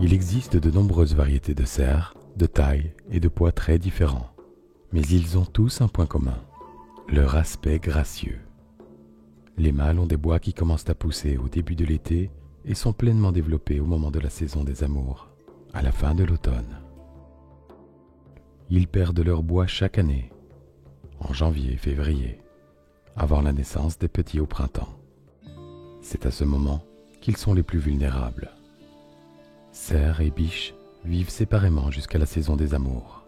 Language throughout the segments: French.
Il existe de nombreuses variétés de cerfs, de tailles et de poids très différents. Mais ils ont tous un point commun, leur aspect gracieux. Les mâles ont des bois qui commencent à pousser au début de l'été et sont pleinement développés au moment de la saison des amours, à la fin de l'automne. Ils perdent leur bois chaque année, en janvier et février, avant la naissance des petits au printemps. C'est à ce moment qu'ils sont les plus vulnérables. Cerfs et biches vivent séparément jusqu'à la saison des amours.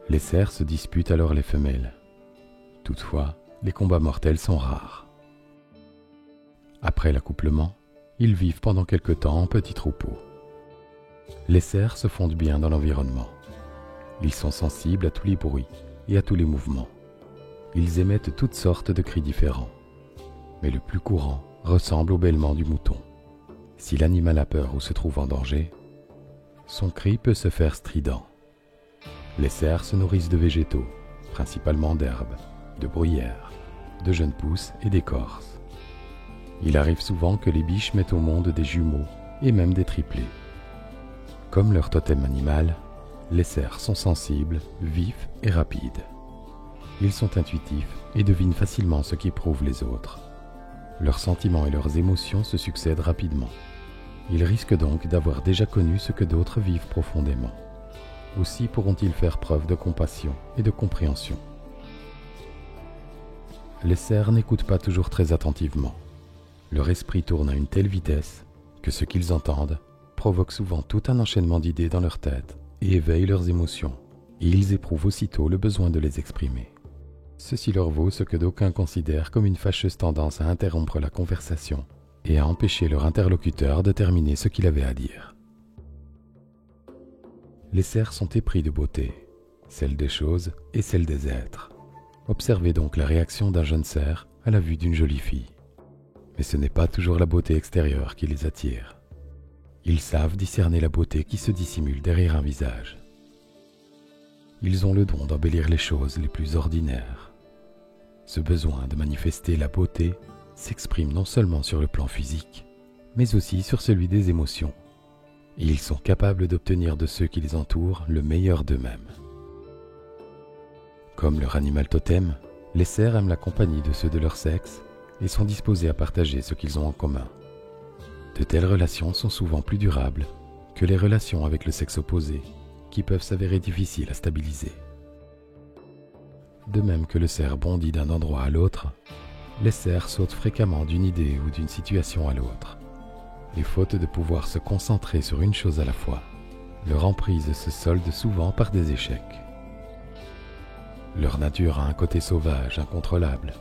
Les cerfs se disputent alors les femelles. Toutefois, les combats mortels sont rares. Après l'accouplement, ils vivent pendant quelque temps en petits troupeaux. Les cerfs se fondent bien dans l'environnement. Ils sont sensibles à tous les bruits et à tous les mouvements. Ils émettent toutes sortes de cris différents. Mais le plus courant ressemble au bêlement du mouton. Si l'animal a peur ou se trouve en danger, son cri peut se faire strident. Les cerfs se nourrissent de végétaux, principalement d'herbes, de bruyères, de jeunes pousses et d'écorces. Il arrive souvent que les biches mettent au monde des jumeaux et même des triplés. Comme leur totem animal, les cerfs sont sensibles, vifs et rapides. Ils sont intuitifs et devinent facilement ce qu'éprouvent les autres. Leurs sentiments et leurs émotions se succèdent rapidement. Ils risquent donc d'avoir déjà connu ce que d'autres vivent profondément. Aussi pourront-ils faire preuve de compassion et de compréhension. Les cerfs n'écoutent pas toujours très attentivement. Leur esprit tourne à une telle vitesse que ce qu'ils entendent provoque souvent tout un enchaînement d'idées dans leur tête et éveille leurs émotions, et ils éprouvent aussitôt le besoin de les exprimer. Ceci leur vaut ce que d'aucuns considèrent comme une fâcheuse tendance à interrompre la conversation et à empêcher leur interlocuteur de terminer ce qu'il avait à dire. Les cerfs sont épris de beauté, celle des choses et celle des êtres. Observez donc la réaction d'un jeune cerf à la vue d'une jolie fille. Mais ce n'est pas toujours la beauté extérieure qui les attire. Ils savent discerner la beauté qui se dissimule derrière un visage. Ils ont le don d'embellir les choses les plus ordinaires. Ce besoin de manifester la beauté s'exprime non seulement sur le plan physique, mais aussi sur celui des émotions. Et ils sont capables d'obtenir de ceux qui les entourent le meilleur d'eux-mêmes. Comme leur animal totem, les cerfs aiment la compagnie de ceux de leur sexe et sont disposés à partager ce qu'ils ont en commun. De telles relations sont souvent plus durables que les relations avec le sexe opposé, qui peuvent s'avérer difficiles à stabiliser. De même que le cerf bondit d'un endroit à l'autre, les cerfs sautent fréquemment d'une idée ou d'une situation à l'autre. Et faute de pouvoir se concentrer sur une chose à la fois, leur emprise se solde souvent par des échecs. Leur nature a un côté sauvage, incontrôlable,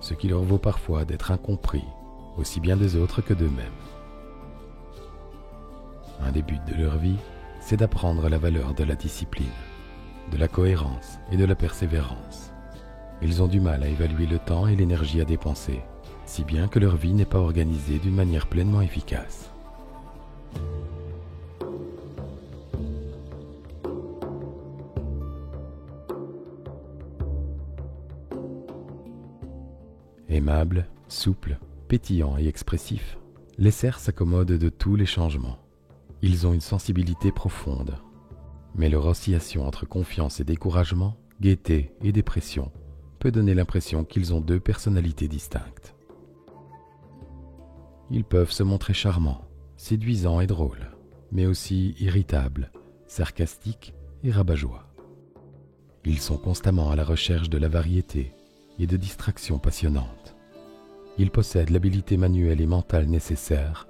ce qui leur vaut parfois d'être incompris, aussi bien des autres que d'eux-mêmes. Un des buts de leur vie, c'est d'apprendre la valeur de la discipline, de la cohérence et de la persévérance. Ils ont du mal à évaluer le temps et l'énergie à dépenser, si bien que leur vie n'est pas organisée d'une manière pleinement efficace. Aimables, souples, pétillants et expressifs, les cerfs s'accommodent de tous les changements. Ils ont une sensibilité profonde, mais leur oscillation entre confiance et découragement, gaieté et dépression peut donner l'impression qu'ils ont deux personnalités distinctes. Ils peuvent se montrer charmants, séduisants et drôles, mais aussi irritables, sarcastiques et rabat-joie. Ils sont constamment à la recherche de la variété et de distractions passionnantes. Ils possèdent l'habileté manuelle et mentale nécessaire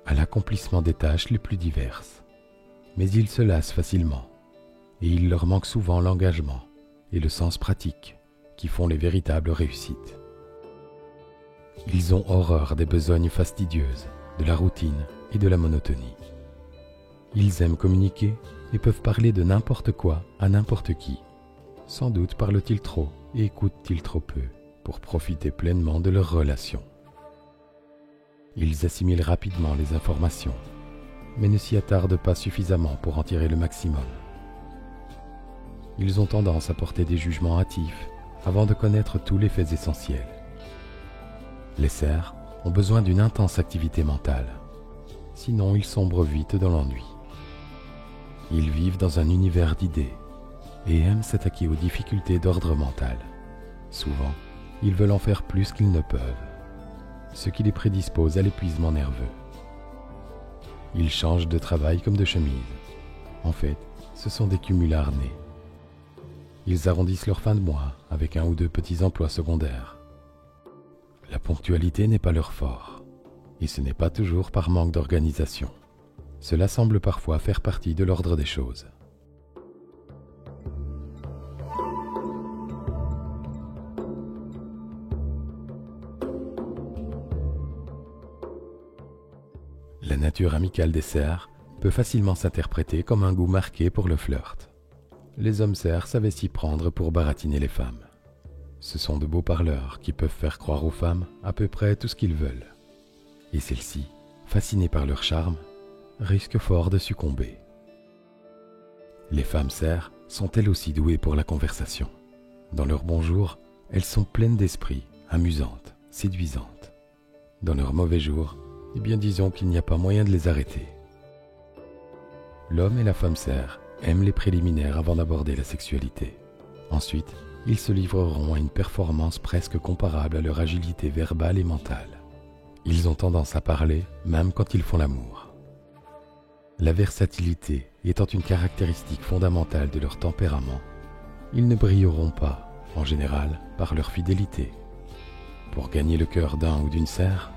à l'accomplissement des tâches les plus diverses. Mais ils se lassent facilement, et il leur manque souvent l'engagement et le sens pratique qui font les véritables réussites. Ils ont horreur des besognes fastidieuses, de la routine et de la monotonie. Ils aiment communiquer et peuvent parler de n'importe quoi à n'importe qui. Sans doute parlent-ils trop et écoutent-ils trop peu pour profiter pleinement de leurs relations. Ils assimilent rapidement les informations, mais ne s'y attardent pas suffisamment pour en tirer le maximum. Ils ont tendance à porter des jugements hâtifs avant de connaître tous les faits essentiels. Les cerfs ont besoin d'une intense activité mentale, sinon ils sombrent vite dans l'ennui. Ils vivent dans un univers d'idées et aiment s'attaquer aux difficultés d'ordre mental. Souvent, ils veulent en faire plus qu'ils ne peuvent, ce qui les prédispose à l'épuisement nerveux. Ils changent de travail comme de chemise. En fait, ce sont des cumulards nés. Ils arrondissent leur fin de mois avec un ou deux petits emplois secondaires. La ponctualité n'est pas leur fort, et ce n'est pas toujours par manque d'organisation. Cela semble parfois faire partie de l'ordre des choses. La nature amicale des cerfs peut facilement s'interpréter comme un goût marqué pour le flirt. Les hommes cerfs savaient s'y prendre pour baratiner les femmes. Ce sont de beaux parleurs qui peuvent faire croire aux femmes à peu près tout ce qu'ils veulent. Et celles-ci, fascinées par leur charme, risquent fort de succomber. Les femmes cerfs sont elles aussi douées pour la conversation. Dans leur bon jour, elles sont pleines d'esprit, amusantes, séduisantes. Dans leur mauvais jour, eh bien disons qu'il n'y a pas moyen de les arrêter. L'homme et la femme cerf aiment les préliminaires avant d'aborder la sexualité. Ensuite, ils se livreront à une performance presque comparable à leur agilité verbale et mentale. Ils ont tendance à parler même quand ils font l'amour. La versatilité étant une caractéristique fondamentale de leur tempérament, ils ne brilleront pas, en général, par leur fidélité. Pour gagner le cœur d'un ou d'une cerf,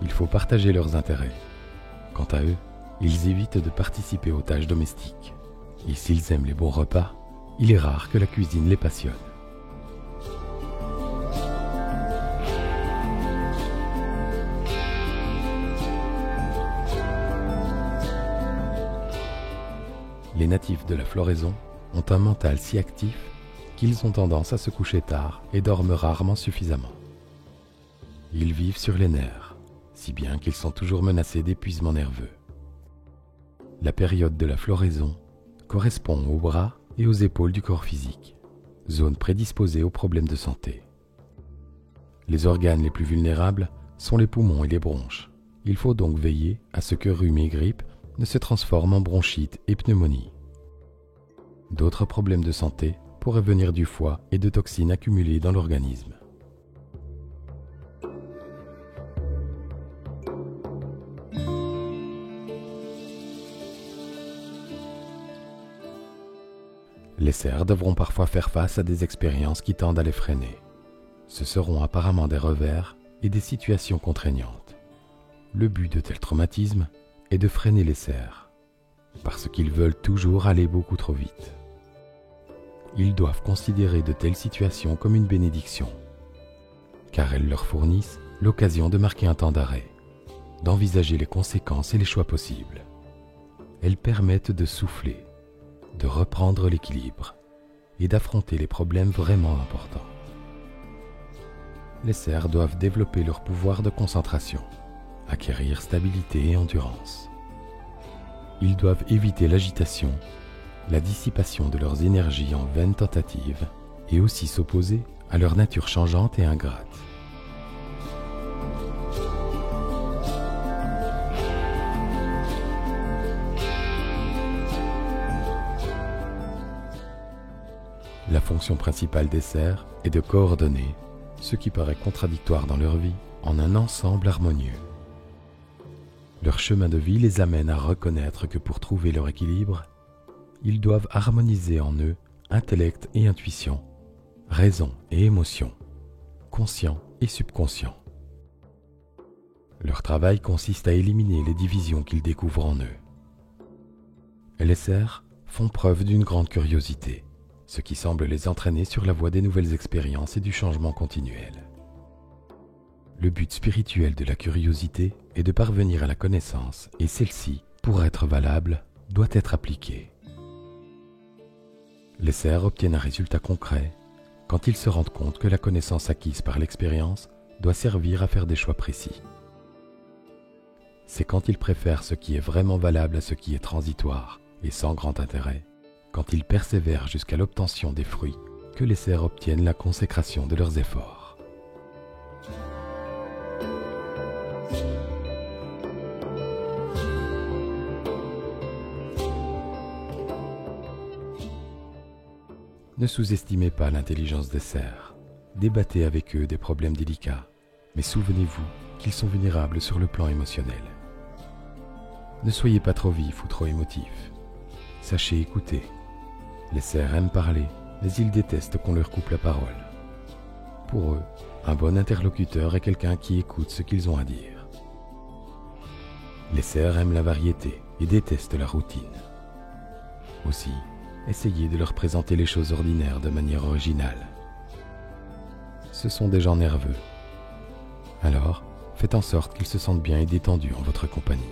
il faut partager leurs intérêts. Quant à eux, ils évitent de participer aux tâches domestiques. Et s'ils aiment les bons repas, il est rare que la cuisine les passionne. Les natifs de la floraison ont un mental si actif qu'ils ont tendance à se coucher tard et dorment rarement suffisamment. Ils vivent sur les nerfs, si bien qu'ils sont toujours menacés d'épuisement nerveux. La période de la floraison correspond aux bras et aux épaules du corps physique, zone prédisposée aux problèmes de santé. Les organes les plus vulnérables sont les poumons et les bronches. Il faut donc veiller à ce que rhume et grippe ne se transforment en bronchite et pneumonie. D'autres problèmes de santé pourraient venir du foie et de toxines accumulées dans l'organisme. Les cerfs devront parfois faire face à des expériences qui tendent à les freiner. Ce seront apparemment des revers et des situations contraignantes. Le but de tels traumatismes est de freiner les cerfs, parce qu'ils veulent toujours aller beaucoup trop vite. Ils doivent considérer de telles situations comme une bénédiction, car elles leur fournissent l'occasion de marquer un temps d'arrêt, d'envisager les conséquences et les choix possibles. Elles permettent de souffler, de reprendre l'équilibre et d'affronter les problèmes vraiment importants. Les cerfs doivent développer leur pouvoir de concentration, acquérir stabilité et endurance. Ils doivent éviter l'agitation, la dissipation de leurs énergies en vaines tentatives et aussi s'opposer à leur nature changeante et ingrate. La fonction principale des cerfs est de coordonner ce qui paraît contradictoire dans leur vie en un ensemble harmonieux. Leur chemin de vie les amène à reconnaître que pour trouver leur équilibre, ils doivent harmoniser en eux intellect et intuition, raison et émotion, conscient et subconscient. Leur travail consiste à éliminer les divisions qu'ils découvrent en eux. Les cerfs font preuve d'une grande curiosité, ce qui semble les entraîner sur la voie des nouvelles expériences et du changement continuel. Le but spirituel de la curiosité est de parvenir à la connaissance et celle-ci, pour être valable, doit être appliquée. Les cerfs obtiennent un résultat concret quand ils se rendent compte que la connaissance acquise par l'expérience doit servir à faire des choix précis. C'est quand ils préfèrent ce qui est vraiment valable à ce qui est transitoire et sans grand intérêt, quand ils persévèrent jusqu'à l'obtention des fruits, que les cerfs obtiennent la consécration de leurs efforts. Ne sous-estimez pas l'intelligence des cerfs. Débattez avec eux des problèmes délicats, mais souvenez-vous qu'ils sont vulnérables sur le plan émotionnel. Ne soyez pas trop vif ou trop émotif. Sachez écouter. Les cerfs aiment parler, mais ils détestent qu'on leur coupe la parole. Pour eux, un bon interlocuteur est quelqu'un qui écoute ce qu'ils ont à dire. Les cerfs aiment la variété et détestent la routine. Aussi, essayez de leur présenter les choses ordinaires de manière originale. Ce sont des gens nerveux. Alors, faites en sorte qu'ils se sentent bien et détendus en votre compagnie.